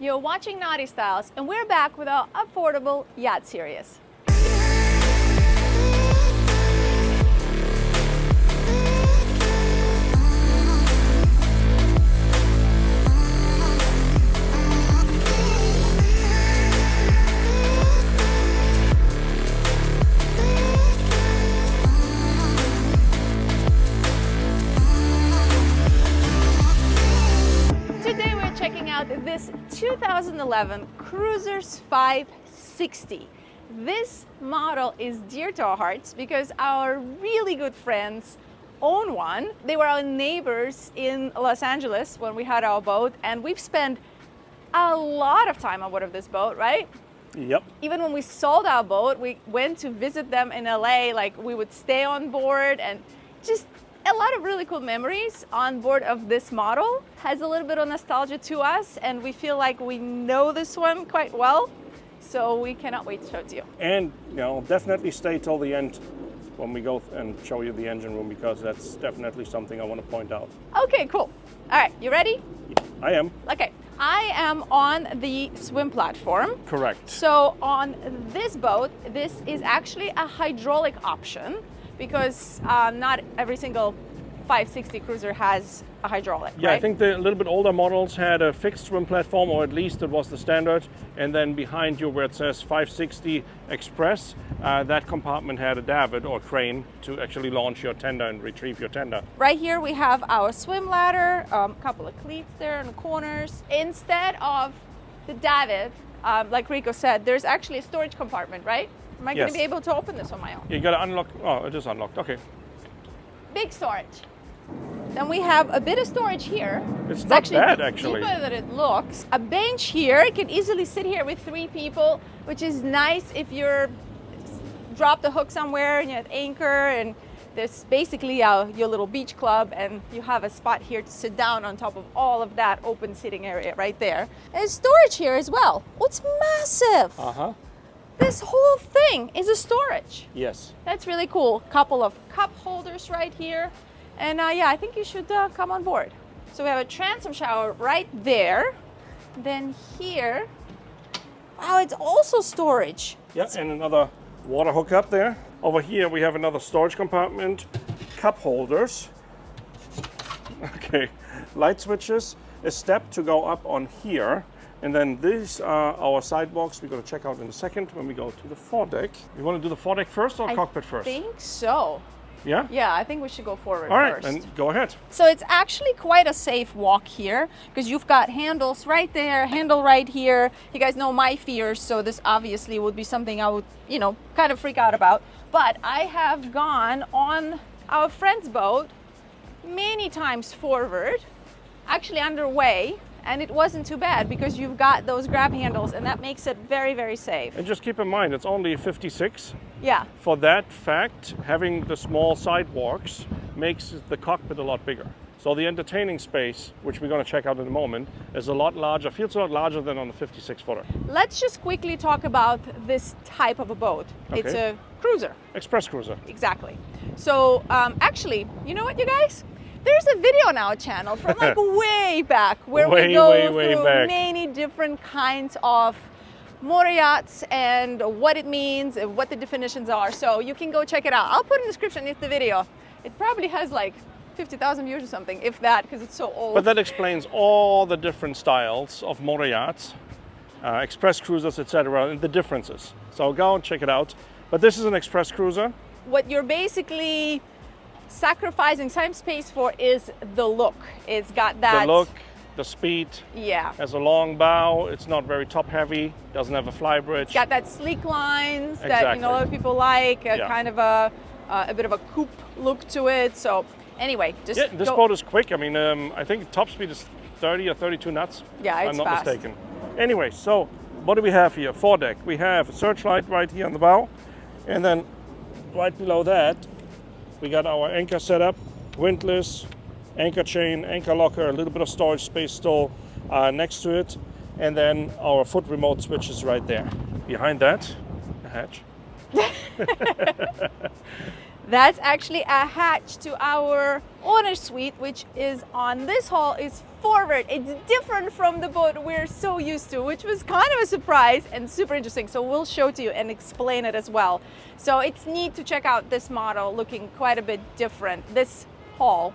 You're watching NautiStyles, and we're back with our affordable yacht series. This 2011 Cruisers 560. This model is dear to our hearts because our really good friends own one. They were our neighbors in Los Angeles when we had our boat, and we've spent a lot of time on board of this boat, right? Yep. Even when we sold our boat, we went to visit them in LA. Like, we would stay on board, and just a lot of really cool memories on board of this model. Has a little bit of nostalgia to us, and we feel like we know this one quite well, so we cannot wait to show it to you. And definitely stay till the end when we go and show you the engine room, because that's definitely something I want to point out. Okay, cool. All right, you ready? I am. Okay, I am on the swim platform. Correct. So on this boat, this is actually a hydraulic option, because not every single 560 cruiser has a hydraulic, Yeah, right? I think the little bit older models had a fixed swim platform, or at least it was the standard. And then behind you, where it says 560 Express, that compartment had a davit or crane to actually launch your tender and retrieve your tender. Right here we have our swim ladder, a couple of cleats there in the corners. Instead of the davit, like Rico said, there's actually a storage compartment, right? Am I going to be able to open this on my own? You got to unlock. Oh, it is unlocked. Okay. Big storage. Then we have a bit of storage here. It's not actually bad, actually. Deeper than it looks. A bench here. You can easily sit here with 3 people, which is nice if you're drop the hook somewhere and you're at anchor, and there's basically your little beach club, and you have a spot here to sit down on top of all of that open sitting area right there. There's storage here as well. Oh, it's massive. Uh-huh. This whole thing is a storage. Yes. That's really cool. Couple of cup holders right here. And yeah, I think you should come on board. So we have a transom shower right there. Then here, wow, it's also storage. Yeah, and another water hookup there. Over here we have another storage compartment, cup holders. Okay, light switches, a step to go up on here. And then these are our sidewalks we're going to check out in a second when we go to the foredeck. You want to do the foredeck first or cockpit first? I think so. Yeah? Yeah, I think we should go forward All right, first. and go ahead. So it's actually quite a safe walk here, because you've got handles right there, handle right here. You guys know my fears, so this obviously would be something I would, kind of freak out about. But I have gone on our friend's boat many times forward, actually underway, and it wasn't too bad because you've got those grab handles, and that makes it very, very safe. And just keep in mind, it's only a 56. Yeah. For that fact, having the small sidewalks makes the cockpit a lot bigger. So the entertaining space, which we're going to check out in a moment, is a lot larger, feels a lot larger than on the 56-footer. Let's just quickly talk about this type of a boat. Okay. It's a cruiser. Express cruiser. Exactly. So actually, you know what, you guys? There's a video on our channel from like way back where we go through many different kinds of motor yachts and what it means and what the definitions are. So you can go check it out. I'll put in the description if the video. It probably has like 50,000 views or something, if that, because it's so old. But that explains all the different styles of motor yachts, express cruisers, etc., and the differences. So go and check it out. But this is an express cruiser. What you're basically sacrificing some space for is the look. It's got that... The look, the speed. Yeah. Has a long bow. It's not very top heavy. Doesn't have a fly bridge. It's got that sleek lines that a lot of people like. Kind of a bit of a coupe look to it. So anyway, just this boat is quick. I mean, I think top speed is 30 or 32 knots. Yeah, it's I'm not fast. mistaken. Anyway, so what do we have here? Foredeck. We have a searchlight right here on the bow, and then right below that, we got our anchor setup, windlass, anchor chain, anchor locker, a little bit of storage space still next to it, and then our foot remote switch is right there. Behind that, a hatch. That's actually a hatch to our owner suite, which is on this hull is forward. It's different from the boat we're so used to, which was kind of a surprise and super interesting. So we'll show to you and explain it as well. So it's neat to check out this model, looking quite a bit different. This hull,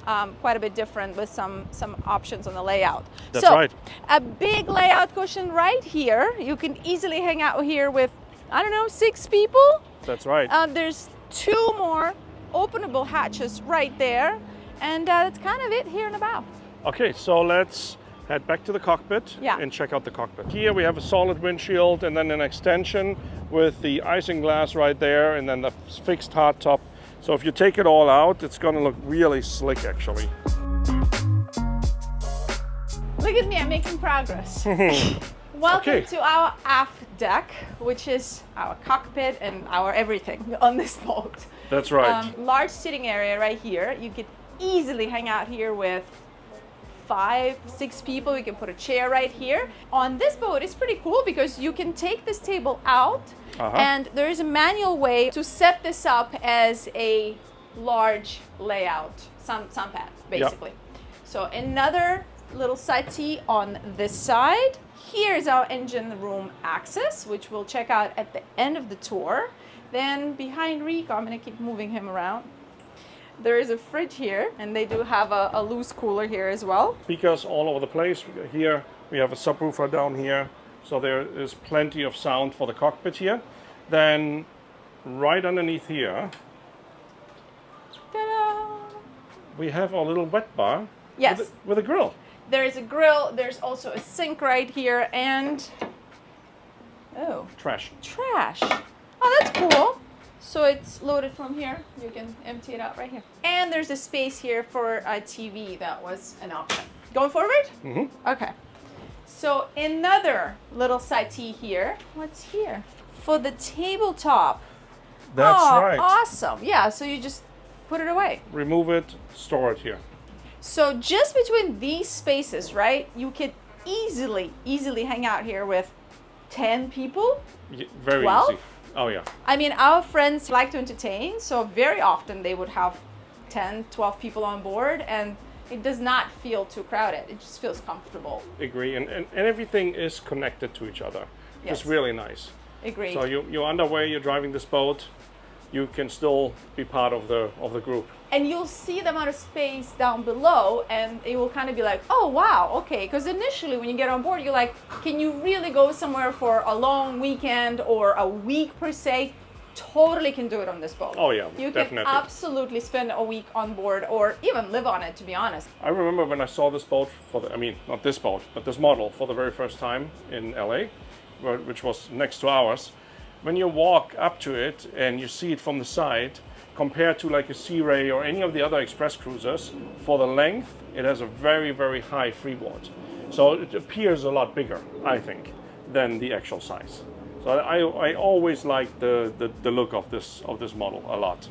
quite a bit different with some options on the layout. That's right. A big layout cushion right here. You can easily hang out here with, I don't know, 6 people. That's right. There's 2 more openable hatches right there, and that's kind of it here in the bow. Okay, so let's head back to the cockpit and check out the cockpit. Here we have a solid windshield and then an extension with the isinglass right there and then the fixed hardtop. So if you take it all out, it's going to look really slick actually. Look at me, I'm making progress. Welcome to our aft deck, which is our cockpit and our everything on this boat. That's right. Large sitting area right here. You could easily hang out here with 5, 6 people. You can put a chair right here. On this boat, it's pretty cool because you can take this table out and there is a manual way to set this up as a large layout, sun pad, basically. So another little settee on this side. Here's our engine room access, which we'll check out at the end of the tour. Then behind Rico, I'm gonna keep moving him around. There is a fridge here, and they do have a loose cooler here as well. Speakers all over the place. Here we have a subwoofer down here, so there is plenty of sound for the cockpit here. Then right underneath here, we have our little wet bar with a grill. There is a grill, there's also a sink right here, and trash. Oh, that's cool. So it's loaded from here. You can empty it out right here. And there's a space here for a TV. That was an option. Going forward? Mm-hmm. Okay. So another little settee here. What's here? For the tabletop. That's right. Awesome. Yeah, so you just put it away. Remove it, store it here. So just between these spaces, right, you could easily hang out here with 10 people. Very 12? easy. Oh yeah. I mean, our friends like to entertain, so very often they would have 10, 12 people on board, and it does not feel too crowded. It just feels comfortable. Agree, and everything is connected to each other. Yes. It's really nice. Agreed. So you're underway, you're driving this boat, you can still be part of the group. And you'll see the amount of space down below, and it will kind of be like, oh wow, okay. Because initially when you get on board, you're like, can you really go somewhere for a long weekend or a week per se? Totally can do it on this boat. Oh yeah, you definitely. can absolutely spend a week on board or even live on it, to be honest. I remember when I saw this boat not this boat, but this model for the very first time in LA, which was next to ours. When you walk up to it and you see it from the side, compared to like a Sea Ray or any of the other express cruisers, for the length, it has a very, very high freeboard. So it appears a lot bigger, I think, than the actual size. So I always like the look of this model a lot.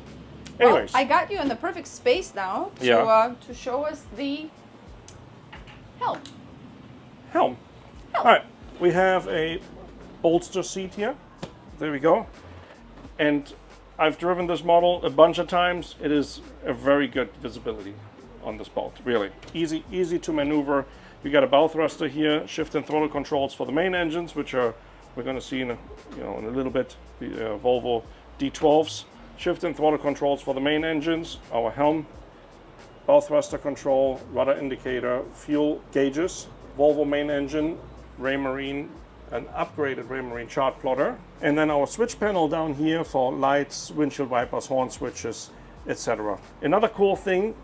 Anyways. Well, I got you in the perfect space now to show us the Helm. All right, we have a bolster seat here. There we go. And I've driven this model a bunch of times. It is a very good visibility on this boat, really. Easy to maneuver. You got a bow thruster here, shift and throttle controls for the main engines, which are, we're gonna see in a little bit, the Volvo D12s. Shift and throttle controls for the main engines, our Helm, bow thruster control, rudder indicator, fuel gauges, Volvo main engine, Raymarine, an upgraded Raymarine chart plotter, and then our switch panel down here for lights, windshield wipers, horn switches, etc. Another cool thing,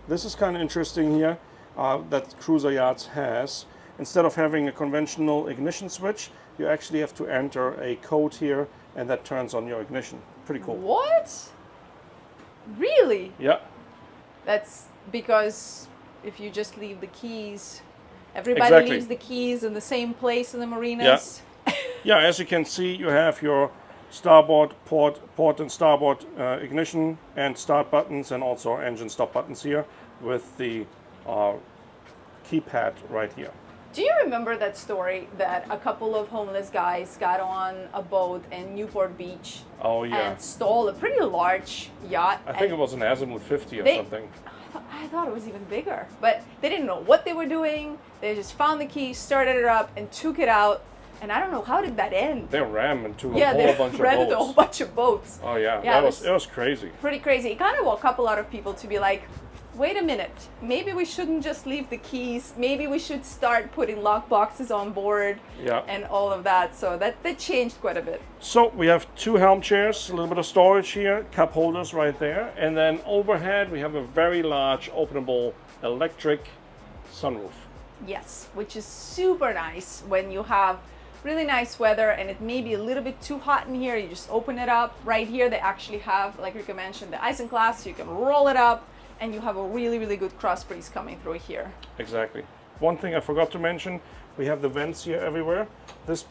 this is kind of interesting here, that Cruiser Yachts has. Instead of having a conventional ignition switch, you actually have to enter a code here, and that turns on your ignition. Pretty cool. What? Really? Yeah. That's because if you just leave the keys, everybody leaves the keys in the same place in the marinas. Yeah, as you can see, you have your starboard port and starboard ignition and start buttons, and also engine stop buttons here with the keypad right here. Do you remember that story that a couple of homeless guys got on a boat in Newport Beach? Oh, yeah. And stole a pretty large yacht. I think it was an Azimuth 50 or something. I thought it was even bigger, but they didn't know what they were doing. They just found the key, started it up, and took it out. And I don't know, how did that end? They rammed into Yeah, a they whole bunch of rented boats. a whole bunch of boats. Oh yeah, Yeah, it was crazy. Pretty crazy. It kind of woke up a lot of people to be like, wait a minute, maybe we shouldn't just leave the keys. Maybe we should start putting lock boxes on board. Yeah. And all of that. So that changed quite a bit. So we have 2 Helm chairs, a little bit of storage here, cup holders right there, and then overhead we have a very large openable electric sunroof. Yes, which is super nice when you have really nice weather and it may be a little bit too hot in here. You just open it up. Right here they actually have, like Rico mentioned, the isinglass, so you can roll it up and you have a really, really good cross breeze coming through here. Exactly. One thing I forgot to mention, we have the vents here everywhere. This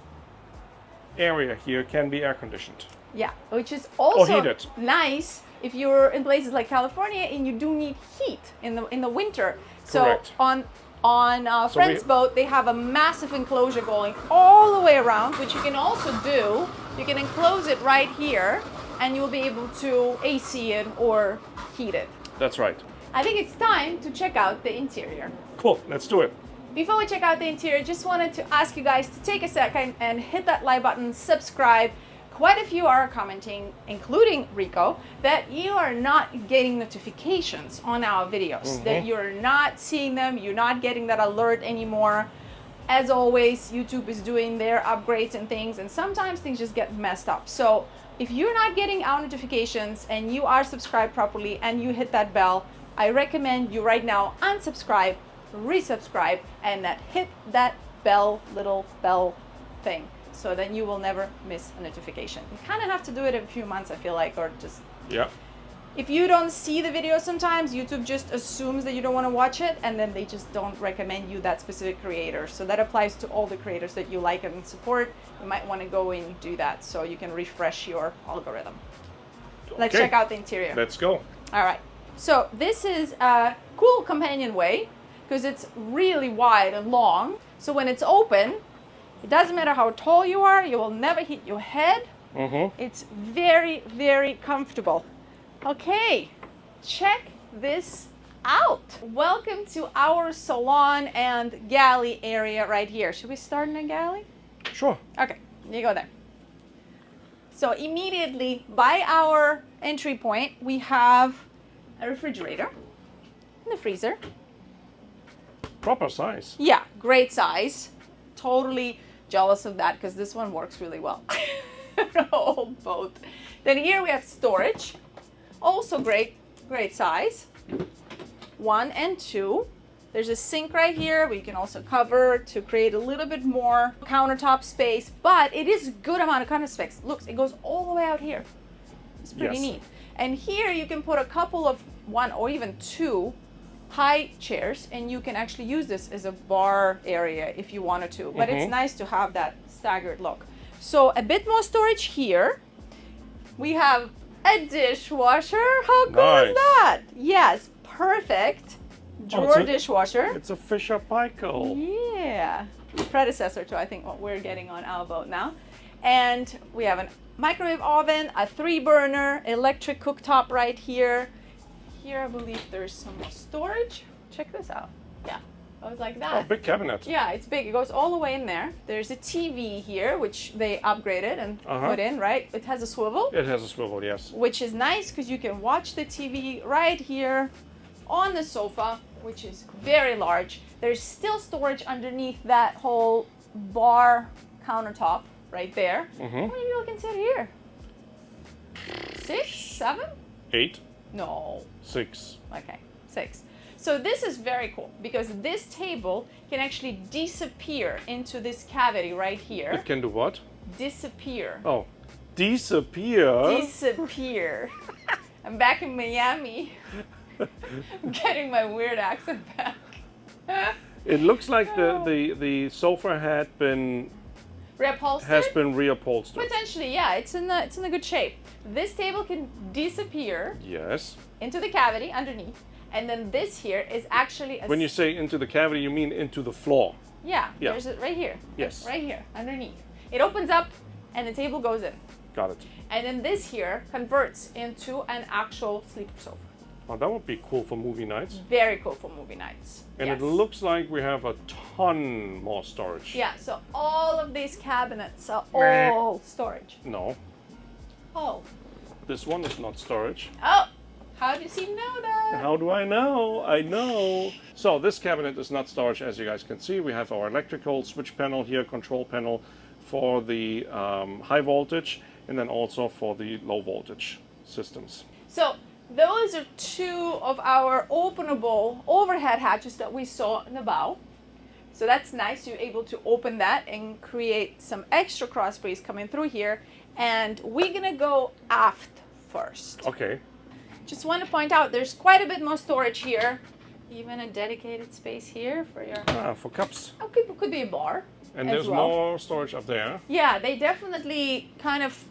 area here can be air conditioned. Yeah, which is also heated. nice if you're in places like California and you do need heat in the winter. Correct. So on Friend's boat, they have a massive enclosure going all the way around, which you can also do. You can enclose it right here and you'll be able to AC it or heat it. That's right. I think it's time to check out the interior. Cool, let's do it. Before we check out the interior, just wanted to ask you guys to take a second and hit that like button, subscribe. Quite a few are commenting, including Rico, that you are not getting notifications on our videos, that you're not seeing them, you're not getting that alert anymore. As always, YouTube is doing their upgrades and things, and sometimes things just get messed up. So if you're not getting our notifications and you are subscribed properly and you hit that bell, I recommend you right now unsubscribe, resubscribe, and hit that bell, little bell thing, so then you will never miss a notification. You kind of have to do it every few months, I feel like, or just... Yeah. If you don't see the video sometimes, YouTube just assumes that you don't want to watch it, and then they just don't recommend you that specific creator. So that applies to all the creators that you like and support. You might want to go and do that so you can refresh your algorithm. Let's check out the interior. Let's go. All right. So this is a cool companionway because it's really wide and long. So when it's open, it doesn't matter how tall you are, you will never hit your head. It's very, very comfortable. Okay, check this out. Welcome to our salon and galley area right here. Should we start in a galley? Sure. Okay, you go there. So immediately by our entry point, we have a refrigerator and a freezer. Proper size. Yeah, great size. Totally jealous of that because this one works really well. Old boat. Then here we have storage. Also great size. 1 and 2. There's a sink right here where you can also cover to create a little bit more countertop space, but it is a good amount of counter space. Look, it goes all the way out here. It's pretty neat. And here you can put a couple of 1 or even 2 high chairs, and you can actually use this as a bar area if you wanted to, but it's nice to have that staggered look. So a bit more storage here. We have a dishwasher. How cool is that? Yes, perfect drawer dishwasher. It's a Fisher Paykel. Yeah, predecessor to I think what we're getting on our boat now. And we have a microwave oven, a 3-burner electric cooktop right here. Here I believe there's some storage. Check this out. Yeah, I was like that. Oh, big cabinet. Yeah, it's big. It goes all the way in there. There's a TV here, which they upgraded and put in, right? It has a swivel. It has a swivel, yes. Which is nice because you can watch the TV right here on the sofa, which is very large. There's still storage underneath that whole bar countertop right there. How many people can sit here? 6, 7? 8. No. 6. Okay, 6. So this is very cool because this table can actually disappear into this cavity right here. It can do what? Disappear. Oh, disappear. Disappear. I'm back in Miami. I'm getting my weird accent back. It looks like the sofa has been reupholstered. Potentially, yeah. It's in a good shape. This table can disappear. Yes. Into the cavity underneath, and then this here is actually. When you say into the cavity, you mean into the floor. Yeah, Yeah. there's it right here. Yes. Right here, underneath. It opens up and the table goes in. Got it. And then this here converts into an actual sleeper sofa. Well, that would be cool for movie nights. Very cool for movie nights. And yes. it looks like we have a ton more storage. Yeah, so all of these cabinets are all storage. No, Oh. this one is not storage. Oh, how does he know that? How do I know? I know. So this cabinet is not storage, as you guys can see. We have our electrical switch panel here, control panel for the high voltage, and then also for the low voltage systems. So those are two of our openable overhead hatches that we saw in the bow. So that's nice. You're able to open that and create some extra cross breeze coming through here. And we're gonna go aft first. Okay. Just want to point out there's quite a bit more storage here. Even a dedicated space here for your... For cups. Oh, could be a bar. And as there's well. more storage up there. Yeah, they definitely kind of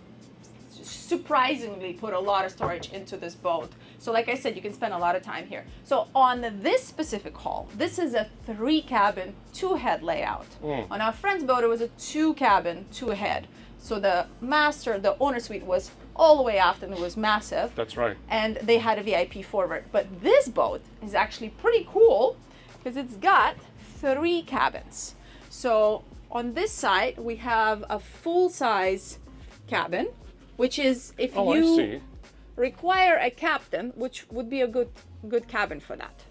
surprisingly put a lot of storage into this boat. So like I said, you can spend a lot of time here. So on this specific hull, this is a 3-cabin, 2-head layout. On our friend's boat, it was a 2-cabin, 2-head. So the master, the owner suite was all the way aft and it was massive. That's right. And they had a VIP forward. But this boat is actually pretty cool because it's got 3 cabins. So on this side, we have a full-size cabin, which is if Oh, I you see. require a captain, which would be a good cabin for that.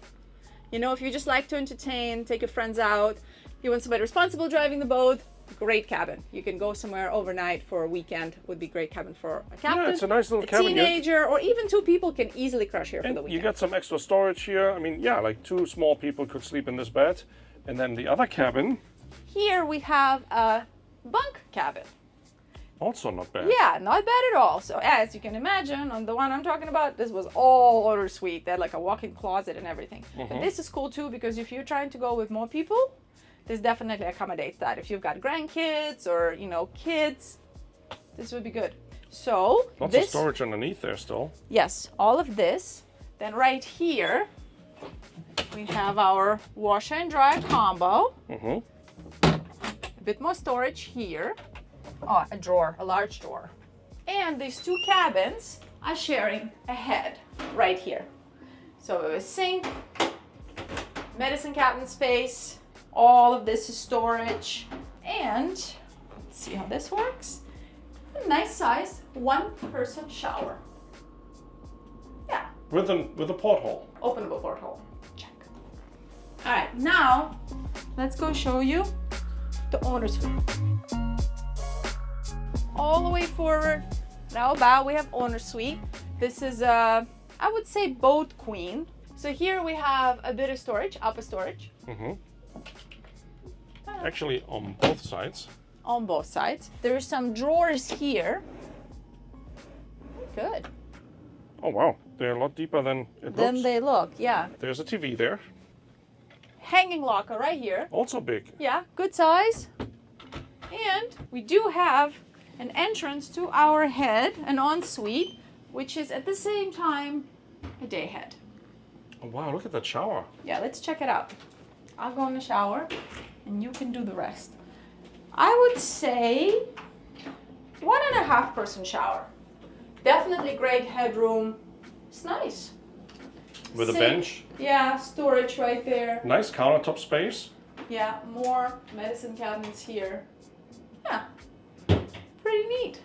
You know, if you just like to entertain, take your friends out, you want somebody responsible driving the boat, great cabin. You can go somewhere overnight for a weekend, would be great cabin for a captain. Yeah, it's a nice little a cabin here. teenager, or even 2 people can easily crush here for the And weekend. you got some extra storage here. I mean, yeah, like 2 small people could sleep in this bed. And then the other cabin, Here we have a bunk cabin. also not bad. Yeah, not bad at all. So as you can imagine, on the one I'm talking about, this was all owner suite. They had like a walk-in closet and everything. But this is cool too, because if you're trying to go with more people, this definitely accommodates that. If you've got grandkids or, you know, kids, this would be good. So Lots of storage underneath there still. yes, all of this. Then right here, we have our washer and dryer combo. A bit more storage here. Oh, a drawer, a large drawer. And these 2 cabins are sharing a head right here. So a sink, medicine cabinet space, all of this is storage. And let's see how this works. A nice size 1-person shower. Yeah, With a porthole. openable porthole. Check. All right, now let's go show you the owner's suite. All the way forward, now bow, we have owner suite. This is I would say boat queen. So here we have a bit of storage, upper storage. Actually, on both sides. On both sides. There's some drawers here. Good. Oh, wow. They're a lot deeper than it Then looks. they look, yeah. There's a TV there. Hanging locker right here. Also big. Yeah, good size. And we do have an entrance to our head, an ensuite, which is at the same time a day head. Oh, wow, look at that shower. Yeah, let's check it out. I'll go in the shower and you can do the rest. I would say 1.5-person shower. Definitely great headroom. It's nice. With a Sink. bench. Yeah, storage right there. Nice countertop space. Yeah, more medicine cabinets here. Yeah, pretty neat.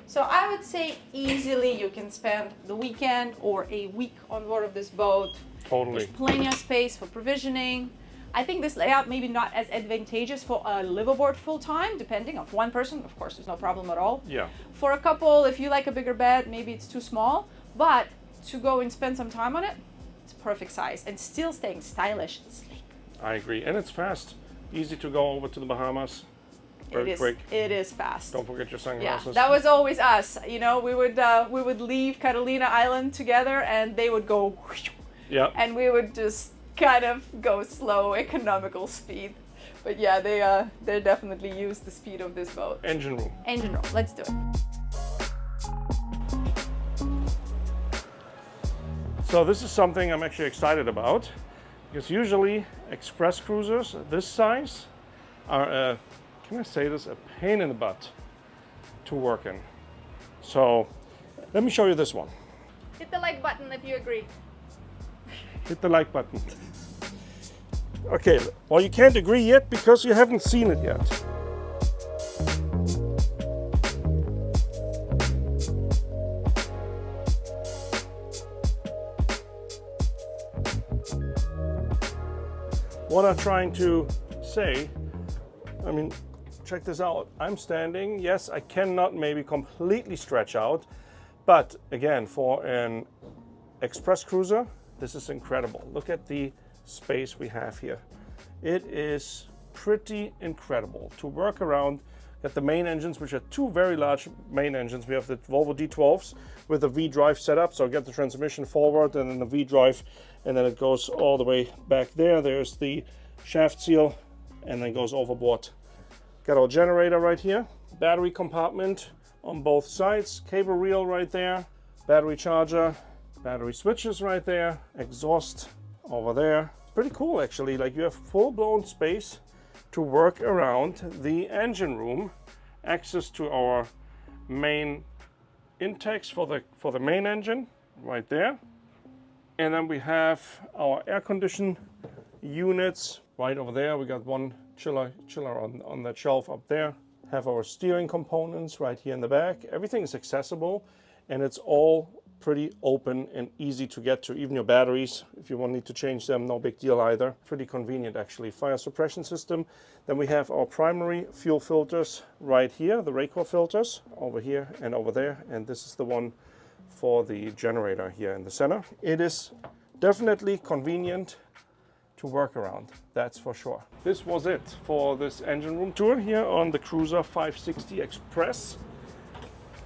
So I would say easily you can spend the weekend or a week on board of this boat. Totally. There's plenty of space for provisioning. I think this layout maybe not as advantageous for a liveaboard full time, depending on 1 person. Of course, there's no problem at all. Yeah. For a couple, if you like a bigger bed, maybe it's too small. But to go and spend some time on it, it's perfect size and still staying stylish and sleek. I agree. And it's fast. Easy to go over to the Bahamas. Very quick. It is fast. Don't forget your Yeah, sunglasses. that was always us. You know, we would leave Catalina Island together, and they would go, Yeah. and we would just kind of go slow, economical speed. But yeah, they definitely use the speed of this boat. Engine room. Engine room. Let's do it. So this is something I'm actually excited about. Because usually express cruisers this size are can I say this, a pain in the butt to work in. So let me show you this one. Hit the like button if you agree. Hit the like button. Okay, well, you can't agree yet because you haven't seen it yet. What I'm trying to say, I mean, check this out. I'm standing. Yes, I cannot maybe completely stretch out, but again, for an express cruiser, this is incredible. Look at the space we have here. It is pretty incredible to work around. Got the main engines, which are two very large main engines. We have the Volvo D12s with a V-drive setup, so get the transmission forward and then the V-drive, and then it goes all the way back there. There's the shaft seal and then goes overboard. Got our generator right here, battery compartment on both sides, cable reel right there, battery charger, battery switches right there, exhaust over there. Pretty cool actually, like you have full-blown space to work around the engine room, access to our main intakes for the main engine right there, and then we have our air condition units right over there. We got one chiller on that shelf up there. Have our steering components right here in the back. Everything is accessible and it's all pretty open and easy to get to. Even your batteries, if you want need to change them, no big deal either. Pretty convenient actually. Fire suppression system. Then we have our primary fuel filters right here, the Raycor filters over here and over there, and this is the one for the generator here in the center. It is definitely convenient to work around, that's for sure. This was it for this engine room tour here on the Cruiser 560 Express.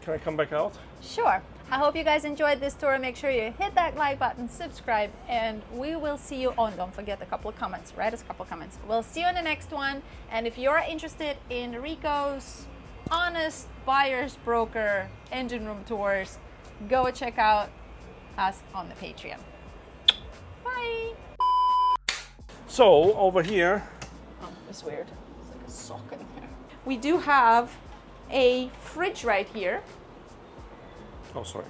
Can I come back out? Sure. I hope you guys enjoyed this tour. Make sure you hit that like button, subscribe, and we will see you on, don't forget a couple of comments, write us a couple of comments. We'll see you in the next one. And if you're interested in Rico's honest buyer's broker engine room tours, go check out us on the Patreon. Bye. So over here, Oh, it's weird. It's like a sock in there. We do have a fridge right here. oh sorry.